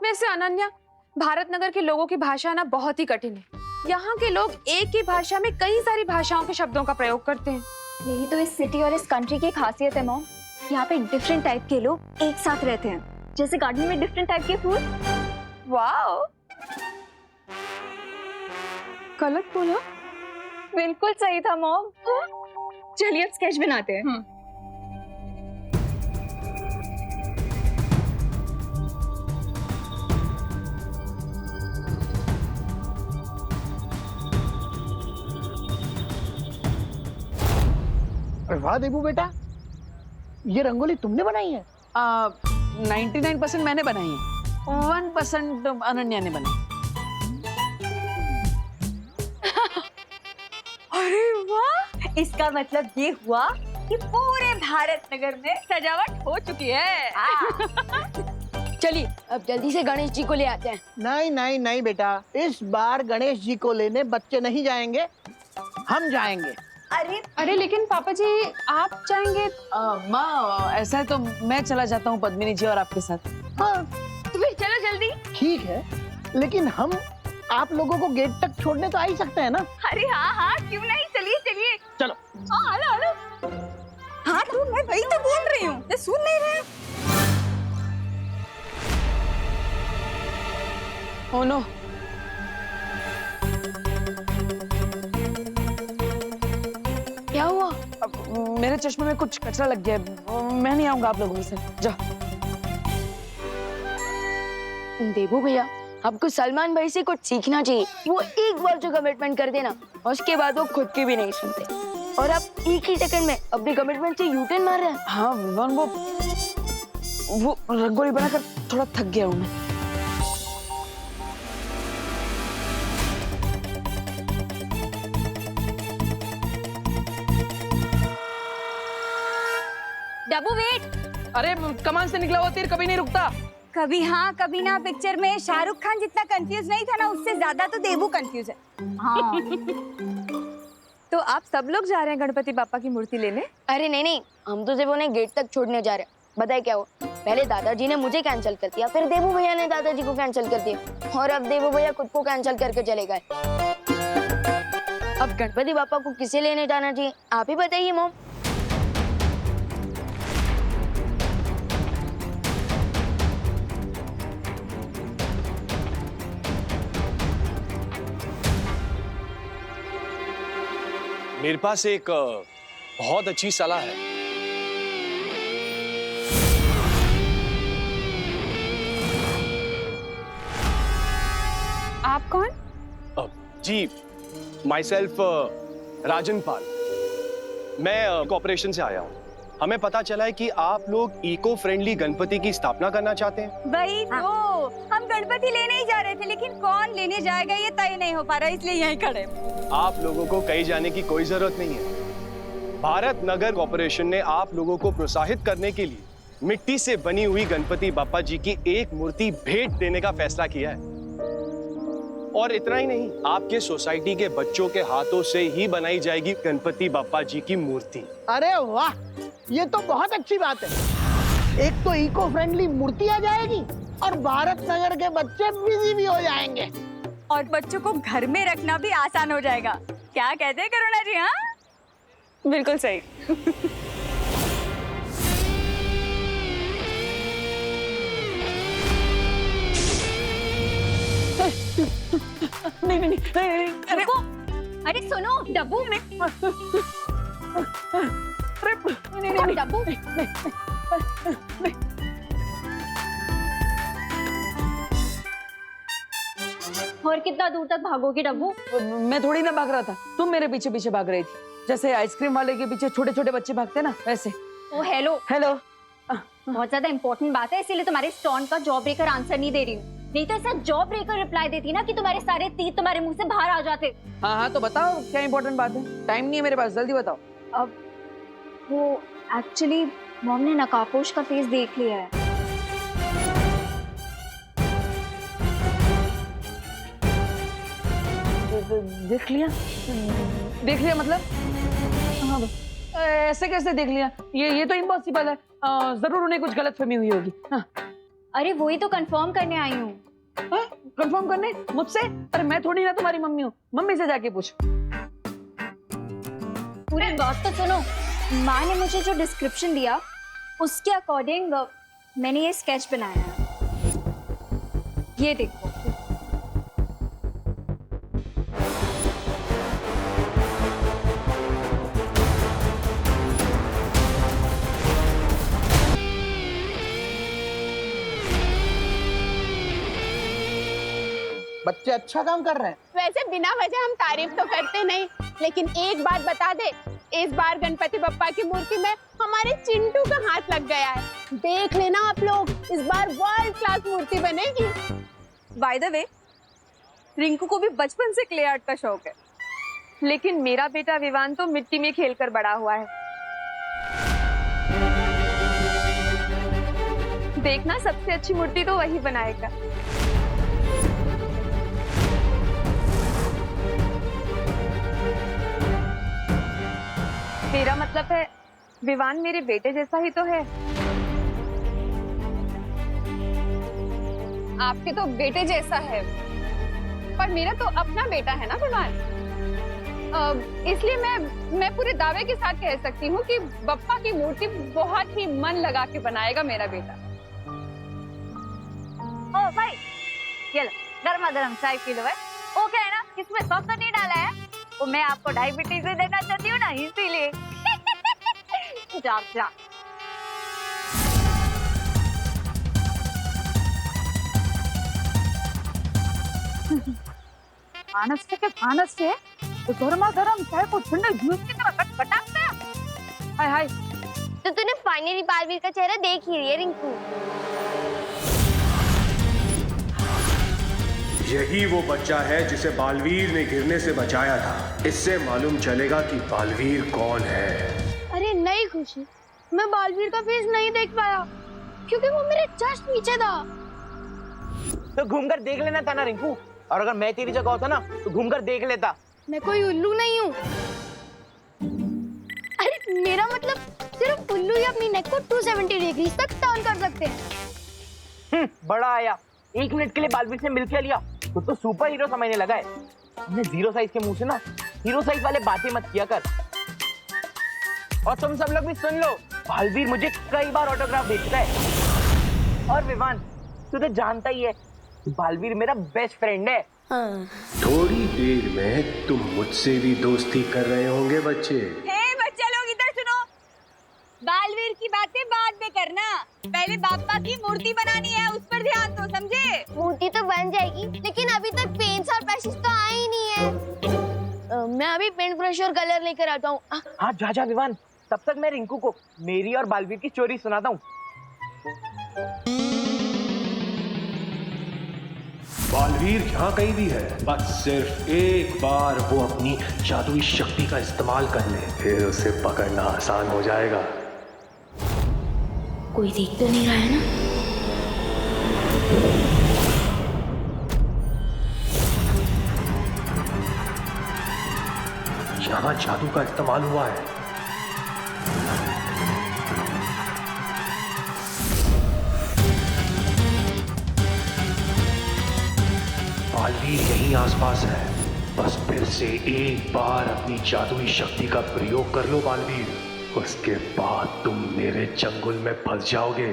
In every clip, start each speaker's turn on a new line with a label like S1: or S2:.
S1: वैसे अनन्या, भारत नगर के लोगों की भाषा ना बहुत ही कठिन है। यहाँ के लोग एक ही भाषा में कई सारी भाषाओं के शब्दों का प्रयोग करते हैं।
S2: यही तो इस सिटी और इस कंट्री की खासियत है मॉम। यहाँ पे डिफरेंट टाइप के लोग एक साथ रहते हैं, जैसे गार्डन में डिफरेंट टाइप के फूल।
S1: वाओ, गलत बोला?
S2: बिल्कुल सही था मॉम। चलिए अब स्केच बनाते हैं।
S3: अरे वाह देबू बेटा, ये रंगोली तुमने बनाई है?
S4: 99% मैंने बनाई है, 1% अनन्या ने बनाई।
S2: अरे वाह, इसका मतलब ये हुआ कि पूरे भारत नगर में सजावट हो चुकी है।
S5: चलिए अब जल्दी से गणेश जी को ले आते हैं।
S3: नहीं नहीं नहीं बेटा, इस बार गणेश जी को लेने बच्चे नहीं जाएंगे, हम जाएंगे।
S1: अरे लेकिन पापा जी, आप जाएंगे?
S4: माँ, ऐसा है तो मैं चला जाता हूँ पद्मिनी जी और आपके साथ।
S3: हाँ
S2: तो फिर चलो जल्दी।
S3: ठीक है, लेकिन हम आप लोगों को गेट तक it तो आ ही सकते हैं ना?
S2: अरे हाँ हाँ, क्यों नहीं, चलिए चलिए।
S3: चलो।
S2: हाँ हेलो हेलो। हाँ तू, मैं वही तो बोल रही हूँ, ये सुन नहीं रहे?
S4: ओह नो,
S5: क्या हुआ?
S4: मेरे चश्मे में कुछ कचरा लग गया है। मैं नहीं आऊंगा आप लोगों के साथ। जाओ।
S5: देबू भैया, आपको सलमान भाई से कुछ सीखना चाहिए। वो एक बार जो कमिटमेंट कर देना, उसके बाद वो खुद की भी नहीं सुनते, और आप एक ही सेकंड में अपनी कमिटमेंट से यूटर्न मार रहे हैं।
S4: हाँ विवान, वो रंगोली बनाकर थोड़ा थक गया हूँ मैं।
S2: डब्बू वेट।
S4: अरे कमान से निकला हुआ तीर कभी नहीं रुकता।
S2: कभी हाँ कभी ना पिक्चर में शाहरुख खान जितना कंफ्यूज नहीं था ना, उससे ज्यादा तो देबू कंफ्यूज है। हाँ।
S1: तो आप सब लोग जा रहे हैं गणपति बापा की मूर्ति लेने?
S5: अरे नहीं नहीं, हम तो सिर्फ उन्हें गेट तक छोड़ने जा रहे हैं। बताए क्या हुआ, पहले दादाजी ने मुझे कैंसिल कर दिया, फिर देबू भैया ने दादाजी को कैंसिल कर दिया, और अब देबू भैया खुद को कैंसिल करके चले गए। अब गणपति बापा को किसे लेने जाना चाहिए, आप ही बताइए मॉम।
S6: मेरे पास एक बहुत अच्छी सलाह है।
S1: आप कौन?
S6: जी, माई सेल्फ राजन पाल। मैं कॉर्पोरेशन से आया हूँ। हमें पता चला है कि आप लोग इको फ्रेंडली गणपति की स्थापना करना चाहते हैं।
S2: वही तो, हम गणपति लेने ही जा रहे थे, लेकिन कौन लेने जाएगा ये तय नहीं हो पा रहा, इसलिए यहीं खड़े।
S6: आप लोगों को कहीं जाने की कोई जरूरत नहीं है। भारत नगर कॉर्पोरेशन ने आप लोगों को प्रोत्साहित करने के लिए मिट्टी से बनी हुई गणपति बापा जी की एक मूर्ति भेंट देने का फैसला किया है। और इतना ही नहीं, आपके सोसाइटी के बच्चों के हाथों से ही बनाई जाएगी गणपति बापा जी की मूर्ति।
S3: अरे वाह, ये तो बहुत अच्छी बात है। एक तो इको फ्रेंडली मूर्ति आ जाएगी और भारत नगर के बच्चे बिजी भी हो जाएंगे,
S2: और बच्चों को घर में रखना भी आसान हो जाएगा। क्या कहते हैं करुणा जी? हाँ
S1: बिल्कुल सही।
S4: नहीं नहीं नहीं, अरे
S2: अरे सुनो डब्बू में,
S4: नहीं
S2: डब्बू और कितना दूर तक भागोगे डब्बू?
S4: मैं थोड़ी ना भाग रहा था, तुम मेरे पीछे पीछे भाग रही थी, जैसे आइसक्रीम वाले के पीछे छोटे छोटे बच्चे भागते ना, वैसे।
S2: ओ हेलो
S4: हेलो।
S2: बहुत ज्यादा इंपॉर्टेंट बात है, इसीलिए तुम्हारे स्टोन का जॉब ब्रेकर आंसर नहीं दे रही हूँ। नहीं तो ऐसा जॉब ब्रेकर रिप्लाई देती ना कि तुम्हारे सारे तीर तुम्हारे मुंह से बाहर आ जाते।
S4: हाँ हाँ, तो बताओ क्या इंपॉर्टेंट बात है। टाइम नहीं है मेरे पास, जल्दी बताओ।
S2: अब वो एक्चुअली मॉम ने नकाबपोश का फेस देख लिया है।
S4: देख लिया? देख लिया मतलब? हाँ, ऐसे कैसे देख लिया? ये तो इम्पॉसिबल है। जरूर उन्हें कुछ गलतफहमी हुई होगी। हाँ।
S2: अरे वही तो कंफर्म करने आई हूँ।
S4: कंफर्म करने मुझसे? अरे मैं थोड़ी ना तुम्हारी मम्मी हूँ, मम्मी से जाके पूछ।
S2: पूरी बात तो सुनो। माँ ने मुझे जो डिस्क्रिप्शन दिया उसके अकॉर्डिंग मैंने ये स्केच बनाया है। ये देखो।
S3: बच्चे अच्छा काम कर रहे हैं।
S7: वैसे बिना वजह हम तारीफ तो करते नहीं, लेकिन एक बात बता दे, इस बार गणपति बप्पा की मूर्ति में हमारे चिंटू का हाथ लग गया है। देख लेना आप लोग, इस बार वर्ल्ड क्लास मूर्ति बनेगी।
S1: बाय द वे, रिंकू को भी बचपन से क्ले आर्ट का शौक है, लेकिन मेरा बेटा विवान तो मिट्टी में खेलकर बड़ा हुआ है। देखना, सबसे अच्छी मूर्ति तो वही बनाएगा। मेरा मतलब है, विवान मेरे बेटे जैसा ही तो है। आपके तो बेटे जैसा है, पर मेरा तो अपना बेटा है ना विवान। इसलिए मैं पूरे दावे के साथ कह सकती हूँ कि बप्पा की मूर्ति बहुत ही मन लगा के बनाएगा मेरा बेटा।
S2: ओ भाई, ये लो गर्मा गर्म चाय पी लो। है वो क्या है ना, इसमें सॉस तो नहीं डाला है, वो मैं आपको डायबिटीज से देना चाहती हूँ ना, इसीलिए। जा जा।
S1: मानस से तो गर्मा गर्म चाय को ठंडे जूस की तरह खटखटाते हैं। हाय हाय।
S5: तो तूने फाइनली बालवीर का चेहरा देख ही लिया रिंकू।
S6: यही वो बच्चा है जिसे बालवीर ने गिरने से बचाया था। इससे मालूम चलेगा कि बालवीर कौन है।
S5: अरे नहीं खुशी, मैं बालवीर का फेस नहीं देख पाया क्योंकि वो मेरे जस्ट पीछे था।
S8: तो घूमकर देख लेना था ना रिंकू, और अगर मैं तेरी जगह होता ना तो घूमकर देख लेता।
S5: मैं कोई उल्लू नहीं हूँ। अरे मेरा मतलब सिर्फ उल्लू ही अपनी नेक को 270 डिग्री तक टर्न कर सकते हैं।
S8: बड़ा आया, 1 मिनट के लिए बालवीर से मिल के लिया तो सुपर हीरो समझने लगा है। अपने 0 साइज के मुंह से ना हीरो साइज वाले बातें मत किया कर। और तुम सब लोग भी सुन लो, बालवीर मुझे कई बार ऑटोग्राफ दे चुका है। और विवान, तू तो जानता ही है बालवीर मेरा बेस्ट फ्रेंड है।
S6: थोड़ी देर में तुम मुझसे भी दोस्ती कर रहे होंगे बच्चे।
S2: बच्चे लोग इधर सुनो, बालवीर की बातें बाद में करना, पहले बाप्पा की मूर्ति बनानी है, उस पर ध्यान दो, समझे?
S5: मूर्ति तो बन जाएगी, लेकिन अभी तक पेंट्स और ब्रशेस तो आए ही नहीं है। मैं अभी पेंट ब्रश और कलर लेकर आता हूँ।
S8: हाँ जा जा विवान, तब तक मैं रिंकू को मेरी और बालवीर की स्टोरी सुनाता हूँ।
S6: बालवीर यहाँ कहीं भी है, बस सिर्फ एक बार वो अपनी जादुई शक्ति का इस्तेमाल कर ले, फिर उसे पकड़ना आसान हो जाएगा।
S5: कोई देख तो नहीं रहा है ना?
S6: यहाँ जादू का इस्तेमाल हुआ है। बालवीर यहीं आसपास है, बस फिर से एक बार अपनी जादुई शक्ति का प्रयोग कर लो बालवीर, उसके बाद तुम मेरे चंगुल में फंस जाओगे।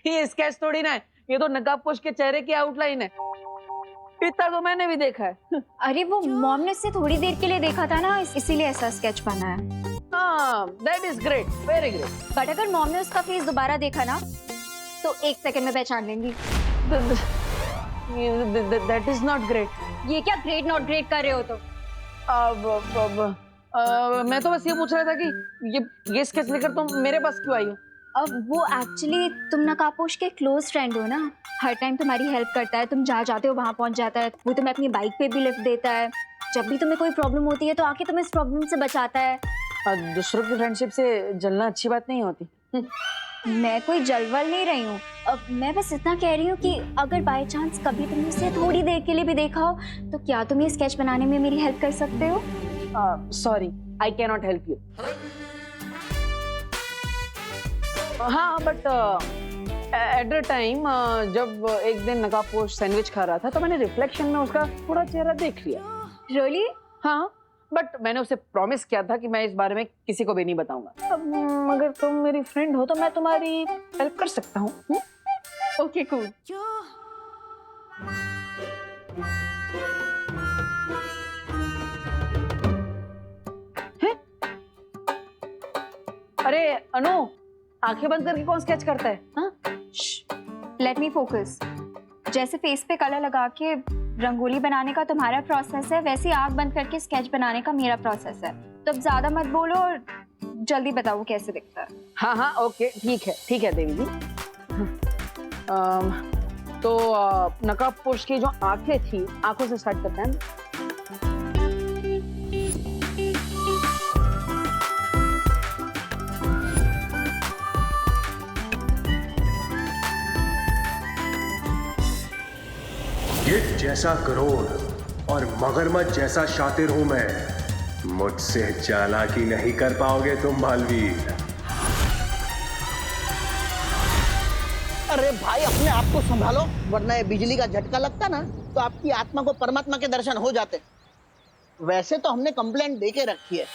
S4: ये स्केच थोड़ी ना है, ये तो नकाबपोश के चेहरे की आउटलाइन है। इतना तो मैंने भी देखा है।
S2: अरे वो मॉम ने इससे थोड़ी देर के लिए देखा था ना, इसीलिए ऐसा स्केच बना है।
S4: हाँ, that is great, very great.
S2: But अगर मॉम ने उसका फेस दोबारा देखा ना तो 1 सेकंड में पहचान लेंगी।
S4: That is not great.
S2: ये क्या ग्रेट नॉट ग्रेट कर रहे हो तुम?
S4: मैं तो बस ये पूछ रहा था कि ये स्केच लेकर तुम मेरे पास क्यों आई हो?
S2: अब वो एक्चुअली तुम नकाबपोश के क्लोज फ्रेंड हो ना, हर टाइम तुम्हारी हेल्प करता है, तुम जहाँ जाते हो वहाँ पहुँच जाता है, वो तुम्हें अपनी बाइक पे भी लिफ्ट देता है, जब भी तुम्हें कोई प्रॉब्लम होती है तो आके तुम्हें इस प्रॉब्लम से बचाता है।
S4: दूसरों की फ्रेंडशिप से जलना अच्छी बात नहीं होती।
S2: मैं कोई जलवल नहीं रही हूँ, अब मैं बस इतना कह रही हूँ कि अगर बाय चांस कभी तुमने उसे थोड़ी देर के लिए भी देखा हो तो क्या तुम ये स्केच बनाने में मेरी हेल्प कर सकते हो?
S4: Sorry, I can not help you. हाँ बट एट द टाइम जब एक दिन नकाबपोश सैंडविच खा रहा था तो मैंने रिफ्लेक्शन में उसका थोड़ा चेहरा देख लिया।
S2: रियली?
S4: हाँ बट मैंने उसे प्रॉमिस किया था कि मैं इस बारे में किसी को भी नहीं बताऊंगा। अब अगर तुम मेरी फ्रेंड हो तो मैं तुम्हारी हेल्प कर सकता हूँ।
S1: Okay cool.
S4: अरे अनु, आंखें बंद करके कौन स्केच करता है? हाँ
S2: लेट मी फोकस। जैसे फेस पे कलर लगा के रंगोली बनाने का तुम्हारा प्रोसेस है, वैसे आंख बंद करके स्केच बनाने का मेरा प्रोसेस है। तो अब ज्यादा मत बोलो और जल्दी बताओ कैसे दिखता है।
S4: हाँ हाँ ओके ठीक है देवी जी। तो नकाबपोश की जो आंखें थी, आंखों से स्टार्ट करते हैं।
S6: गिद्ध जैसा करोड़ और मगरमच्छ जैसा शातिर हूं मैं, मुझसे चालाकी नहीं कर पाओगे तुम बालवीर।
S3: अरे भाई अपने आप को संभालो, वरना ये बिजली का झटका लगता ना तो आपकी आत्मा को परमात्मा के दर्शन हो जाते। वैसे तो हमने कंप्लेंट दे के रखी है,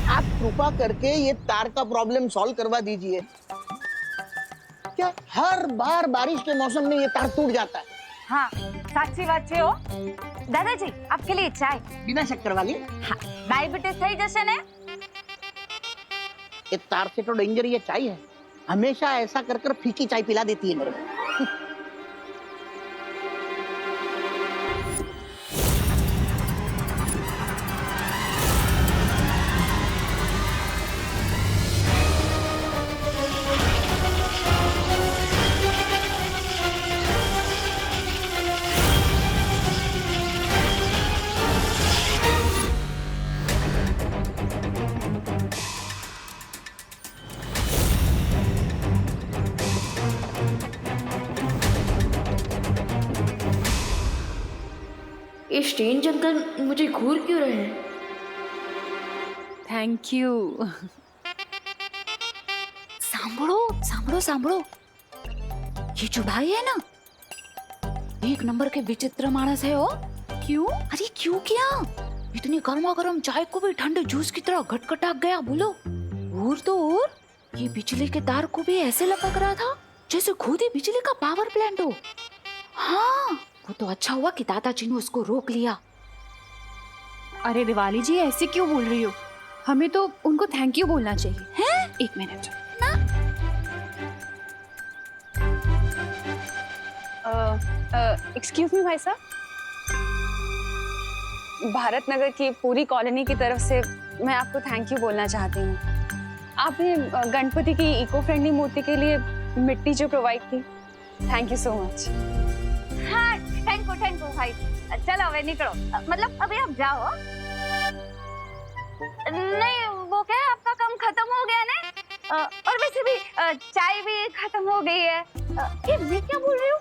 S3: आप कृपा करके ये तार का प्रॉब्लम सॉल्व करवा दीजिए। क्या हर बार बारिश के मौसम में ये तार टूट जाता है?
S2: हाँ साक्षी बात हो दादाजी, आपके लिए चाय
S3: बिना शक्कर वाली।
S2: हाँ, डायबिटीज થઈ જશે ને?
S3: ये तार से तो डेंजर ये चाय है, हमेशा ऐसा कर कर फीकी चाय पिला देती है मेरे को।
S5: ये स्ट्रेंज अंकल मुझे घूर क्यों रहे हैं?
S1: Thank you.
S2: सांभळो सांभळो सांभळो, ये जो भाई है ना, एक नंबर के विचित्र मानस है वो। क्यों? अरे क्यों क्या? इतनी गर्मा गर्म चाय को भी ठंडे जूस की तरह घटघटा गया बोलो। और तो और ये बिजली के तार को भी ऐसे लपक रहा था जैसे खुद ही बिजली का पावर प्लांट हो। हाँ वो तो अच्छा हुआ कि दादाजी ने उसको रोक लिया।
S1: अरे दिवाली जी ऐसे क्यों बोल रही हो? हमें तो उनको थैंक यू बोलना चाहिए।
S2: हैं?
S1: एक मिनट एक्सक्यूज मी भाई साहब, भारत नगर की पूरी कॉलोनी की तरफ से मैं आपको थैंक यू बोलना चाहती हूँ। आपने गणपति की इको फ्रेंडली मूर्ति के लिए मिट्टी जो प्रोवाइड की, थैंक यू सो मच।
S2: हाँ थैंक यू भाई। चलो अब निकलो, मतलब अभी आप जाओ। नहीं वो क्या है, आपका काम खत्म हो गया ना, और वैसे भी चाय भी खत्म हो गई है। ये मैं क्या बोल रही हूँ,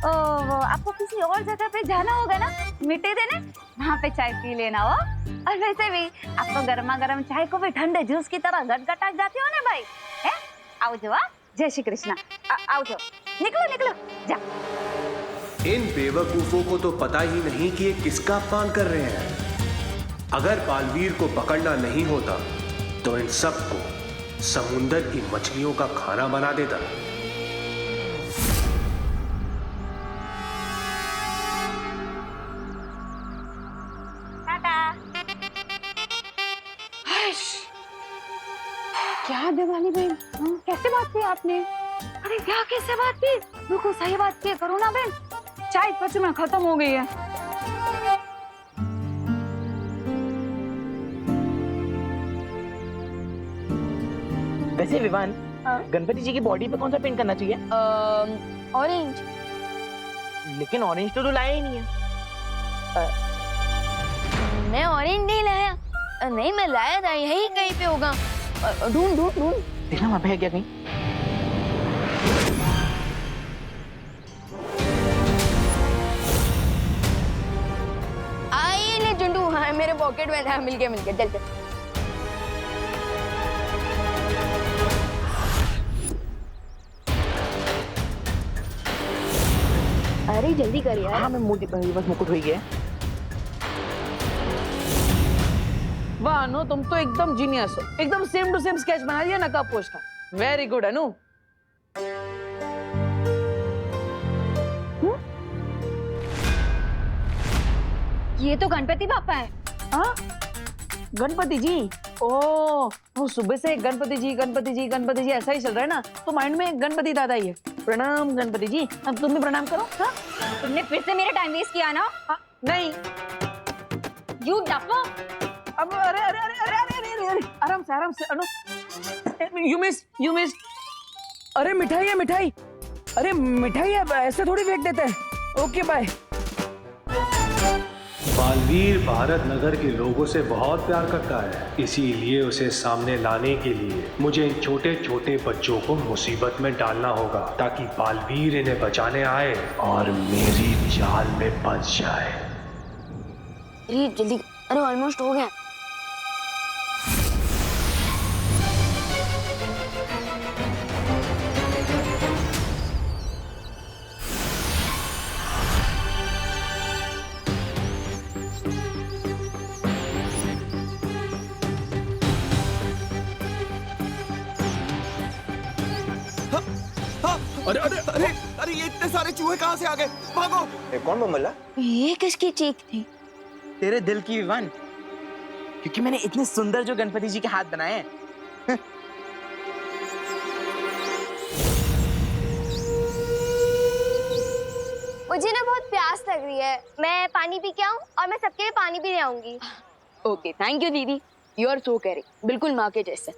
S2: आपको किसी और जगह पे जाना होगा ना मिट्टी देने, वहाँ पे चाय पी लेना हो। और वैसे भी आपको गर्मा गर्म चाय को भी ठंडे जूस की तरह गटगटा जाती हो ना भाई। है आओ जो, जय श्री कृष्णा। आओ जो, निकलो निकलो जा।
S6: इन बेवकूफों को तो पता ही नहीं कि ये किसका अपमान कर रहे हैं। अगर बालवीर को पकड़ना नहीं होता तो इन सबको समुंदर की मछलियों का खाना बना देता।
S1: क्या दिवाली बहन, कैसे बात की आपने?
S2: अरे क्या कैसे बात की? रुको सही बात की करो ना बहन,
S1: चाय सच में खत्म हो गई है।
S8: वैसे विवान, गणपति जी की बॉडी पे कौन सा पेंट करना चाहिए?
S5: ऑरेंज।
S8: लेकिन ऑरेंज तो लाया ही नहीं है।
S5: मैं ऑरेंज नहीं लाया। नहीं मैं लाया था, यही कहीं पे होगा। ढूंढ ढूंढ ढूंढ।
S8: देखना वहां पे है क्या कहीं।
S5: आइए ले चुंडू, हाँ मेरे पॉकेट में था। मिल गया चल चल। अरे जल्दी कर यार।
S8: हाँ मैं मूर्ति बस मुकुट हुई है।
S4: वाह अनु, तुम तो एकदम जीनियस हो, एकदम सेम टू सेम स्केच बना दिया नकाब पोश का। वेरी गुड अनु।
S2: ये तो गणपति पापा है।
S4: हाँ गणपति जी। ओ सुबह से गणपति जी गणपति जी गणपति जी ऐसा ही चल रहा है ना, तो माइंड में गणपति दादा ही है। प्रणाम गणपति जी। अब तुम भी प्रणाम करो। हाँ
S2: तुमने फिर से मेरा टाइम वेस्ट किया ना।
S4: नहीं
S2: यू डफो।
S4: अब अरे अरे अरे अरे अरे अरे अरे आराम से अनु। You miss. अरे मिठाई है मिठाई। अरे मिठाई है, ऐसे थोड़ी फेंक देते हैं। Okay bye.
S9: बालवीर भारत नगर के लोगों से बहुत प्यार करता है, इसीलिए उसे सामने लाने के लिए मुझे इन छोटे छोटे बच्चों को मुसीबत में डालना होगा, ताकि बालवीर इन्हें बचाने आए और मेरी जाल में फंस जाए।
S5: अरे जल्दी, अरे ऑलमोस्ट हो गया।
S10: अरे अरे अरे अरे ये इतने सारे चूहे कहाँ से आ गए? भागो!
S8: ये कौन बमला?
S5: ये किसकी चीख थी?
S8: तेरे दिल की विवान, क्योंकि मैंने इतने सुंदर जो गणपति जी के हाथ बनाए हैं।
S2: मुझे ना बहुत प्यास लग रही है, मैं पानी पी के आऊं और मैं सबके लिए पानी भी ले आऊंगी।
S5: ओके थैंक यू दीदी, यू आर सो केयरिंग, बिल्कुल माँ के जैसे।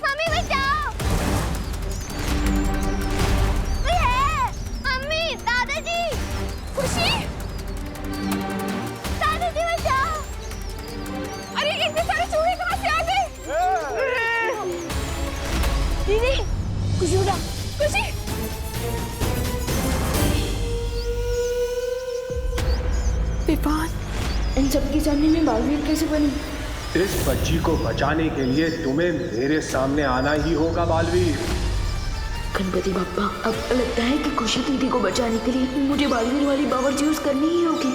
S2: मम्मी बचाओ! कोई है? मम्मी, दादाजी, खुशी, दादाजी बचाओ!
S1: अरे इतने सारे चूहे कहाँ से आ गए?
S5: दीदी खुशी उठा।
S1: खुशी
S5: विवान, इन सबके सामने में बालवीर कैसे बनी?
S9: इस बच्ची को बचाने के लिए तुम्हें मेरे सामने आना ही होगा बालवीर।
S5: गणपति बाप्पा, अब लगता है कि खुशी दीदी को बचाने के लिए मुझे बालवीर वाली पावर यूज करनी ही होगी।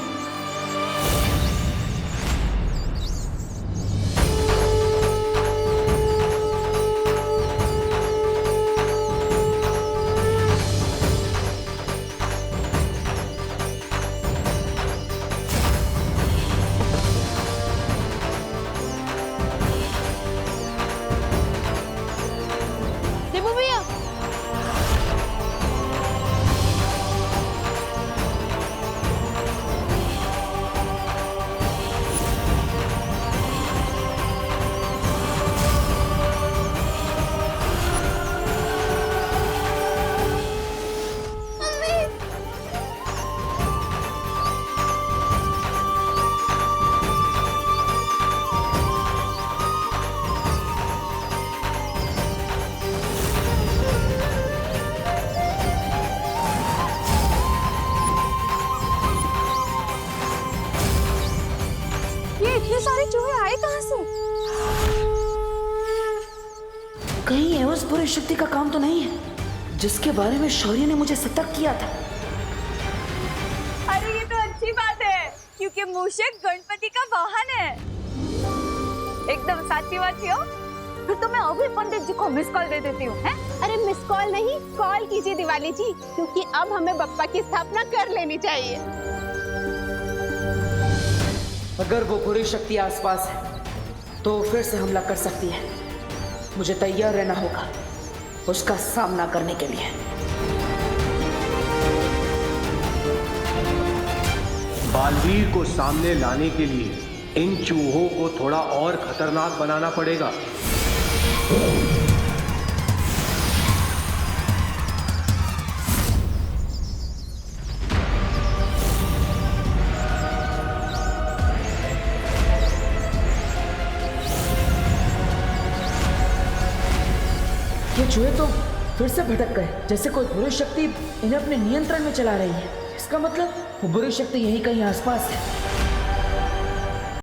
S1: देबू भैया, ये इतने सारे चूहे आए कहाँ से?
S5: कहीं एवस बुरी शक्ति का काम तो नहीं है जिसके बारे में शौर्य ने मुझे सतर्क किया था।
S2: अरे ये तो अच्छी बात है, क्योंकि मूषक गणपति का वाहन है। एकदम साची बात हो। फिर तो मैं अभी पंडित जी को मिस कॉल दे देती हूँ।
S7: अरे मिस कॉल नहीं, कॉल कीजिए दिवाली जी, क्योंकि अब हमें बप्पा की स्थापना कर लेनी चाहिए।
S11: अगर वो बुरी शक्ति आसपास है तो फिर से हमला कर सकती है। मुझे तैयार रहना होगा उसका सामना करने के लिए।
S9: बालवीर को सामने लाने के लिए इन चूहों को थोड़ा और खतरनाक बनाना पड़ेगा।
S11: ये चूहे तो फिर से भटक गए, जैसे कोई बुरी शक्ति इन्हें अपने नियंत्रण में चला रही है। इसका मतलब वो बुरी शक्ति यहीं कहीं आसपास है।